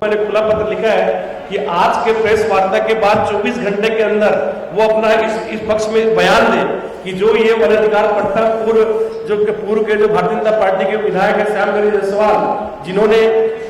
मैंने खुला पत्र लिखा है कि आज के प्रेस वार्ता के बाद 24 घंटे के अंदर वो अपना इस पक्ष में बयान दे कि जो ये वन अधिकार पट्टा पूर्व के जो भारतीय जनता पार्टी के विधायक है श्याम गिरी जायसवाल, जिन्होंने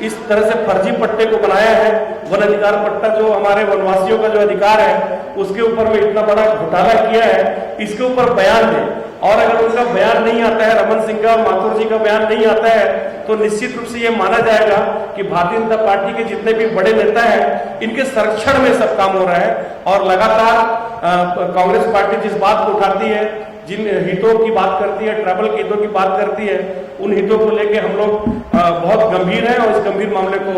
इस तरह से फर्जी पट्टे को बनाया है, वन अधिकार पट्टा जो हमारे वनवासियों का जो अधिकार है उसके ऊपर में इतना बड़ा घोटाला किया है, इसके ऊपर बयान दे। और अगर उनका बयान नहीं आता है, रमन सिंह का, माथुर जी का बयान नहीं आता है, तो निश्चित रूप से ये माना जाएगा कि भारतीय जनता पार्टी के जितने भी बड़े नेता हैं इनके संरक्षण में सब काम हो रहा है। और लगातार कांग्रेस पार्टी जिस बात को उठाती है, जिन हितों की बात करती है, ट्राइबल के हितों की बात करती है, उन हितों को लेके हम लोग बहुत गंभीर हैं और इस गंभीर मामले को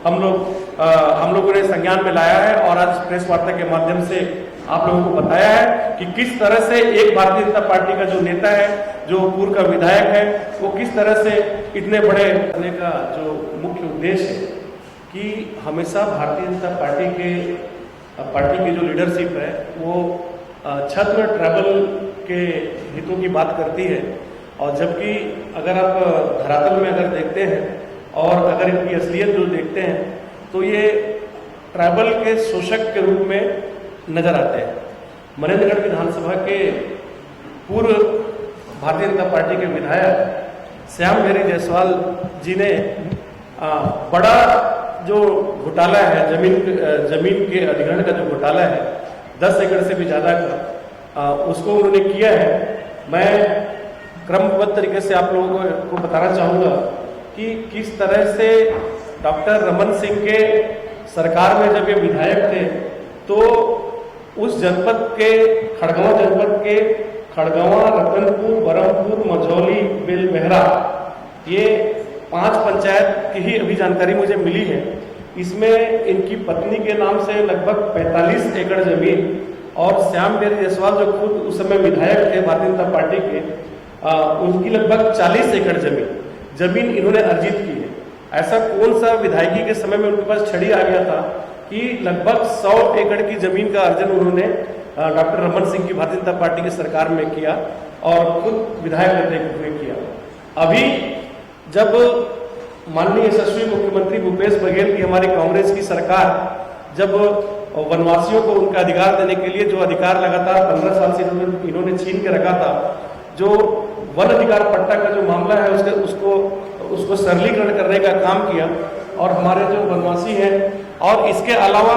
हम लोगों ने संज्ञान में लाया है और आज प्रेस वार्ता के माध्यम से आप लोगों को बताया है कि किस तरह से एक भारतीय जनता पार्टी का जो नेता है, जो पूर्व का विधायक है, वो किस तरह से इतने बड़े करने का जो मुख्य उद्देश्य है कि हमेशा भारतीय जनता पार्टी की जो लीडरशिप है वो छद्म ट्राइबल के हितों की बात करती है। और जबकि अगर आप धरातल में अगर देखते हैं और अगर इनकी असलियत जो देखते हैं तो ये ट्राइबल के शोषक के रूप में नजर आते हैं। मनेन्द्रगढ़ विधानसभा के पूर्व भारतीय जनता पार्टी के विधायक श्याम गिरी जायसवाल जी ने बड़ा जो घोटाला है, जमीन के अधिग्रहण का जो घोटाला है 10 एकड़ से भी ज्यादा का, उसको उन्होंने किया है। मैं क्रमबद्ध तरीके से आप लोगों को बताना चाहूँगा कि किस तरह से डॉक्टर रमन सिंह के सरकार में जब ये विधायक थे तो उस जनपद के खड़गवां जनपद के खड़गवां, रतनपुर, बरमपुर, मझौली, बेलमेहरा, ये 5 पंचायत की ही अभी जानकारी मुझे मिली है। इसमें इनकी पत्नी के नाम से लगभग 45 एकड़ जमीन और श्याम गिरी जायसवाल जो खुद उस समय विधायक थे भारतीय जनता पार्टी के, उनकी लगभग 40 एकड़ जमीन इन्होंने अर्जित की है। ऐसा कौन सा विधायकी के समय में उनके पास छड़ी आ गया था कि लगभग 100 एकड़ की जमीन का अर्जन उन्होंने डॉक्टर रमन सिंह की भारतीय जनता पार्टी की सरकार में किया और खुद विधायक रहते हुए किया। अभी जब माननीय यशस्वी मुख्यमंत्री भूपेश बघेल की हमारी कांग्रेस की सरकार जब वनवासियों को उनका अधिकार देने के लिए जो अधिकार लगातार 15 साल से इन्होंने छीन के रखा था, जो वन अधिकार पट्टा का जो मामला है उसको सरलीकरण करने का काम किया और हमारे जो वनवासी हैं और इसके अलावा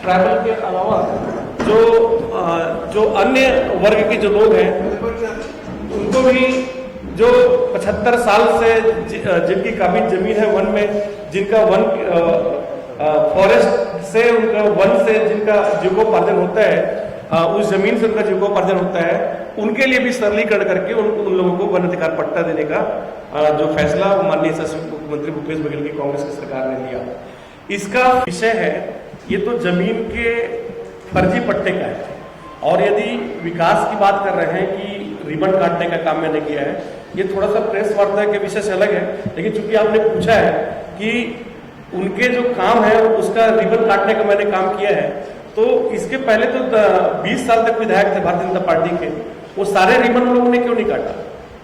ट्राइबल के अलावा जो अन्य वर्ग के जो लोग हैं उनको भी जो 75 साल से जिनकी काबिज जमीन है वन में, जिनका वन फॉरेस्ट से उनका वन से जिनका जीविकोपार्जन होता है, उस जमीन से उनका जीविकोपार्जन होता है, उनके लिए भी सरलीकरण करके उन लोगों को वन अधिकार पट्टा देने का जो फैसला माननीय मुख्यमंत्री भूपेश बघेल की कांग्रेस की सरकार ने लिया। इसका विषय है, ये तो जमीन के फर्जी पट्टे का है और यदि विकास की बात कर रहे हैं कि रिबन काटने का काम मैंने किया है, ये थोड़ा सा प्रेस वार्ता के विषय से अलग है। लेकिन चूंकि आपने पूछा है कि उनके जो काम है उसका रिबन काटने का मैंने काम किया है, तो इसके पहले तो 20 साल तक विधायक थे भारतीय जनता पार्टी के, वो सारे रिबन लोगों ने क्यों नहीं काटा?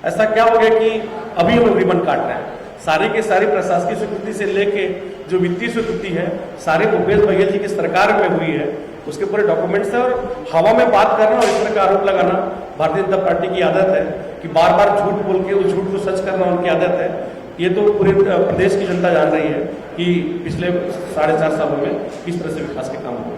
ऐसा क्या हो गया कि अभी हम लोग रिबन काट रहे हैं? सारी की सारी प्रशासकीय स्वीकृति से लेके जो वित्तीय स्वीकृति है सारे भूपेश बघेल जी की सरकार में हुई है, उसके पूरे डॉक्यूमेंट्स है। और हवा में बात करना और इस तरह का आरोप लगाना भारतीय जनता पार्टी की आदत है कि बार बार झूठ बोल के उस झूठ को सच करना उनकी आदत है। ये तो पूरे प्रदेश की जनता जान रही है कि पिछले 4.5 सालों में किस तरह से विकास के काम हुए।